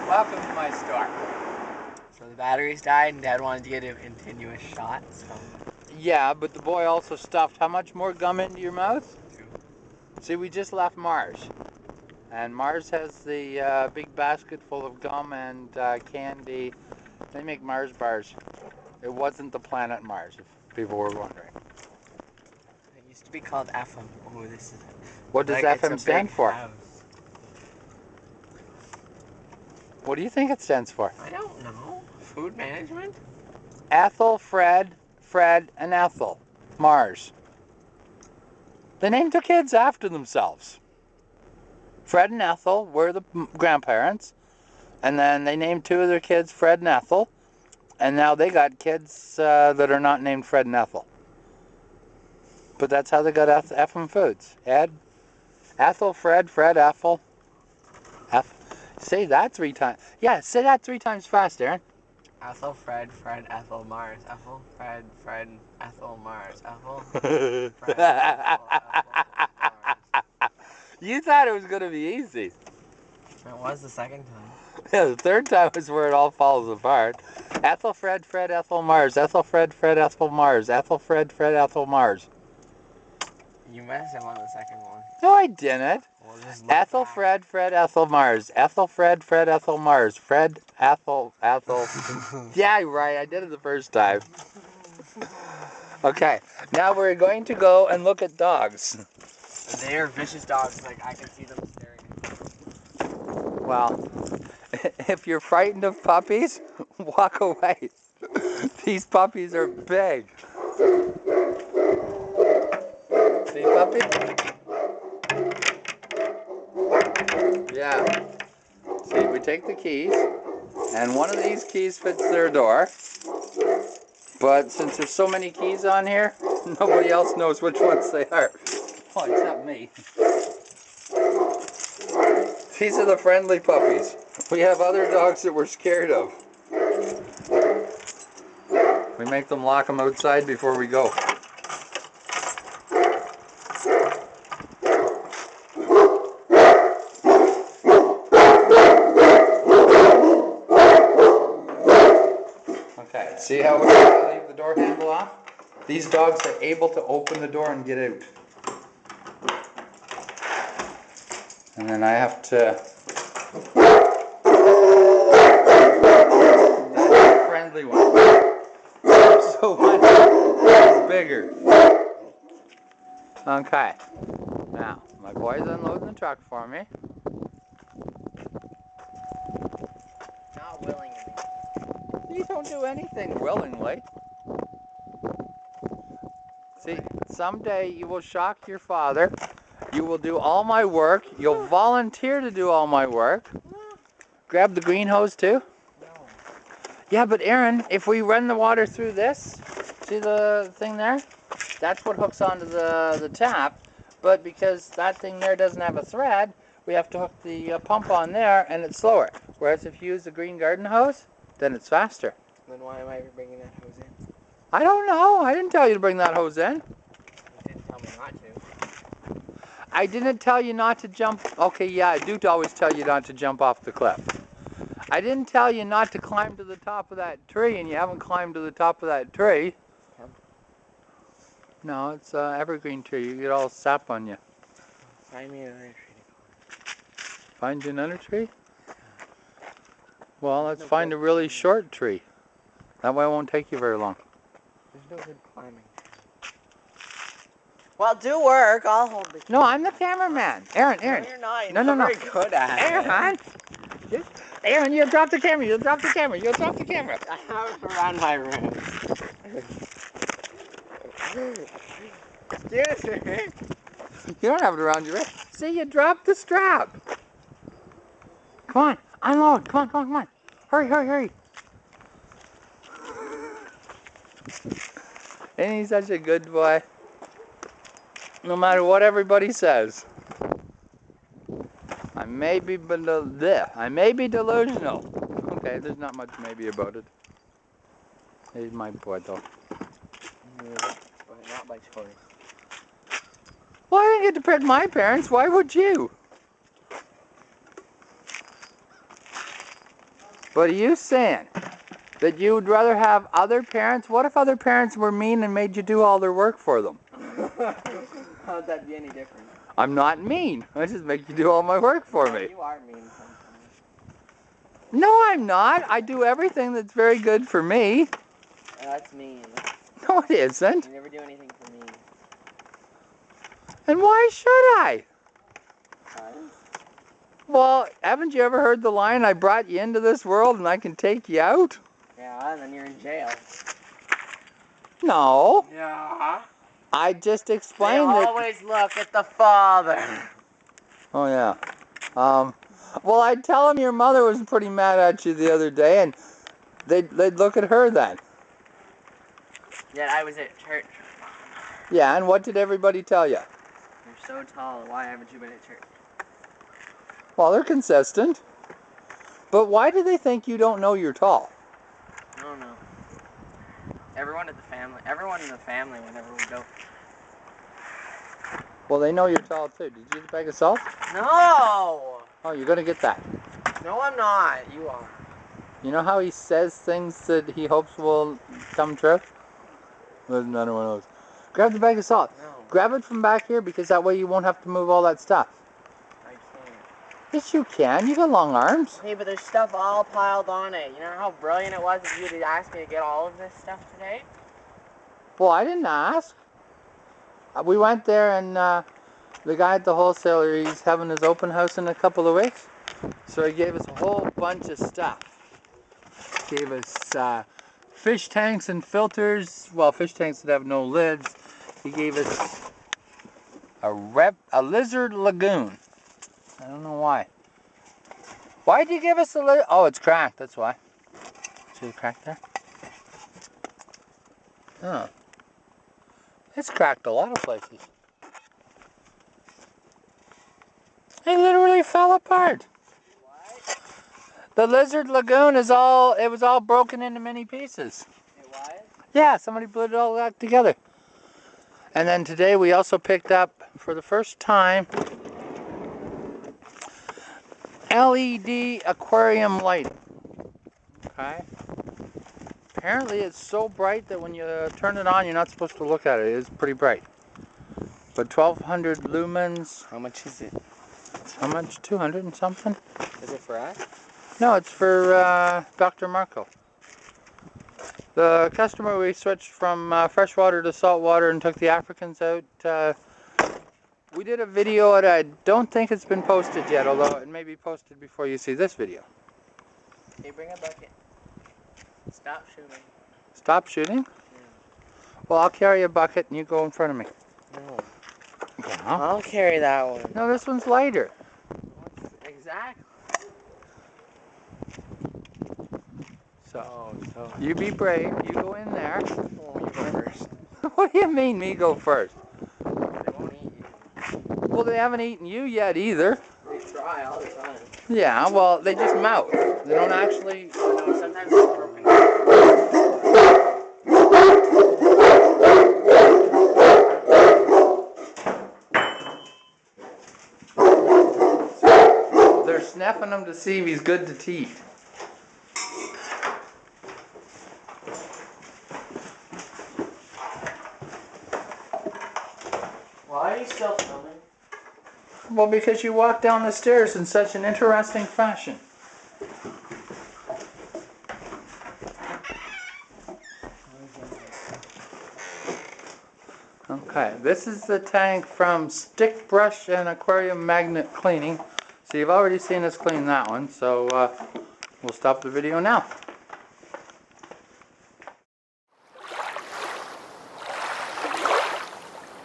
Welcome to my store. So the batteries died and Dad wanted to get a continuous shot, so... Yeah, but the boy also stuffed how much more gum into your mouth? True. See, we just left Mars. And Mars has the big basket full of gum and candy. They make Mars bars. It wasn't the planet Mars, if people were wondering. It used to be called FM. Oh, this is... What does like, FM stand for? House. What do you think it stands for? I don't know. Food management? Ethel, Fred, and Ethel. Mars. They named their kids after themselves. Fred and Ethel were the grandparents. And then they named two of their kids Fred and Ethel. And now they got kids that are not named Fred and Ethel. But that's how they got FM Foods. Ethel, Fred, Ethel. Say that 3 times. Yeah, say that 3 times fast, Aaron. Ethel, Fred, Ethel, Mars. Ethel, Fred, Ethel, Mars. Ethel, Fred, Ethel, Mars. You thought it was going to be easy. It was the second time. Yeah, the third time is where it all falls apart. Ethel, Fred, Ethel, Mars. Ethel, Fred, Ethel, Mars. Ethel, Fred, Ethel, Mars. You messed up on the second one. No, I didn't. Well, Ethel, Fred, Ethel, Mars. Ethel, Fred, Ethel, Mars. Fred, Ethel. Yeah, right. I did it the first time. Okay, now we're going to go and look at dogs. They're vicious dogs. Like, I can see them staring at me. Well, if you're frightened of puppies, walk away. These puppies are big. See, puppy? Yeah. See, we take the keys, and one of these keys fits their door. But since there's so many keys on here, nobody else knows which ones they are. Oh, except me. These are the friendly puppies. We have other dogs that we're scared of. We make them lock them outside before we go. Okay, see how we leave the door handle off? These dogs are able to open the door and get out. And then I have to... That's a friendly one. So much is bigger. Okay. Now, my boy's unloading the truck for me. Not willingly. You don't do anything willingly. See, someday you will shock your father. You will do all my work. You'll volunteer to do all my work. Grab the green hose too? No. Yeah, but Aaron, if we run the water through this, see the thing there? That's what hooks onto the tap. But because that thing there doesn't have a thread, we have to hook the pump on there and it's slower. Whereas if you use the green garden hose, then it's faster. Then why am I bringing that hose in? I don't know. I didn't tell you to bring that hose in. You didn't tell me not to. I didn't tell you not to jump. Okay, yeah, I do always tell you not to jump off the cliff. I didn't tell you not to climb to the top of that tree, and you haven't climbed to the top of that tree. No, it's an evergreen tree. You get all sap on you. Find me another tree to climb. Find you another tree? Well, let's find a really short tree. That way it won't take you very long. There's no good climbing. Well, do work. I'll hold the camera. No, I'm the cameraman. Aaron. No, you're not. No. You're not very good at it. Aaron, you'll drop the camera. You'll drop the camera. I have it around my room. Excuse me. You don't have it around your wrist. See, you dropped the strap. Come on, unload. Come on. Hurry. Ain't he such a good boy? No matter what everybody says. I may be delusional. Okay, there's not much maybe about it. He's my boy though. Yeah, but not by choice. Well, I didn't get to pick my parents. Why would you? But are you saying that you would rather have other parents? What if other parents were mean and made you do all their work for them? How would that be any different? I'm not mean. I just make you do all my work for me. You are mean sometimes. No, I'm not. I do everything that's very good for me. That's mean. No, it isn't. You never do anything for me. And why should I? Huh? Well, haven't you ever heard the line, I brought you into this world and I can take you out? Yeah, and then you're in jail. No. Yeah. I just They explained that. always look at the father. Oh, yeah. Well, I'd tell them your mother was pretty mad at you the other day, and they'd look at her then. Yet I was at church. Yeah, and what did everybody tell you? You're so tall. Why haven't you been at church? Well, they're consistent. But why do they think you don't know you're tall? I don't know. Everyone in the family, whenever we go. Well, they know you're tall too. Did you get the bag of salt? No! Oh, you're going to get that. No, I'm not. You are. You know how he says things that he hopes will come true? There's another one of those. Grab the bag of salt. No. Grab it from back here because that way you won't have to move all that stuff. I can't. Yes, you can. You got long arms. Hey, but there's stuff all piled on it. You know how brilliant it was of you to ask me to get all of this stuff today? Well, I didn't ask. We went there and the guy at the wholesaler, he's having his open house in a couple of weeks. So he gave us a whole bunch of stuff. Gave us fish tanks and filters. Well, fish tanks that have no lids. He gave us a lizard lagoon. I don't know why. Why did you give us a lizard? Oh, it's cracked. That's why. See the crack there? Oh. It's cracked a lot of places. It literally fell apart. What? The lizard lagoon it was all broken into many pieces. It was? Yeah, somebody blew it all back together. And then today we also picked up, for the first time, LED aquarium lighting. Okay? Apparently it's so bright that when you turn it on, you're not supposed to look at it. It is pretty bright. But 1200 lumens. How much is it? How much? 200 and something? Is it for us? No, it's for Dr. Marco. The customer, we switched from freshwater to saltwater and took the Africans out. We did a video and I don't think it's been posted yet, although it may be posted before you see this video. Hey, bring a bucket. Stop shooting. Stop shooting? Yeah. Well, I'll carry a bucket and you go in front of me. No. Yeah. I'll carry that one. No, this one's lighter. Exactly. So, you be brave. You go in there. Oh, you go first. What do you mean, me go first? They won't eat you. Well, they haven't eaten you yet either. They try all the time. Yeah, well, they just mouth. They don't actually... No, sometimes it's broken. They're snapping him to see if he's good to teeth. Why are you still filming? Well, because you walk down the stairs in such an interesting fashion. Okay, this is the tank from Stick Brush and Aquarium Magnet Cleaning. So you've already seen us clean that one, so we'll stop the video now.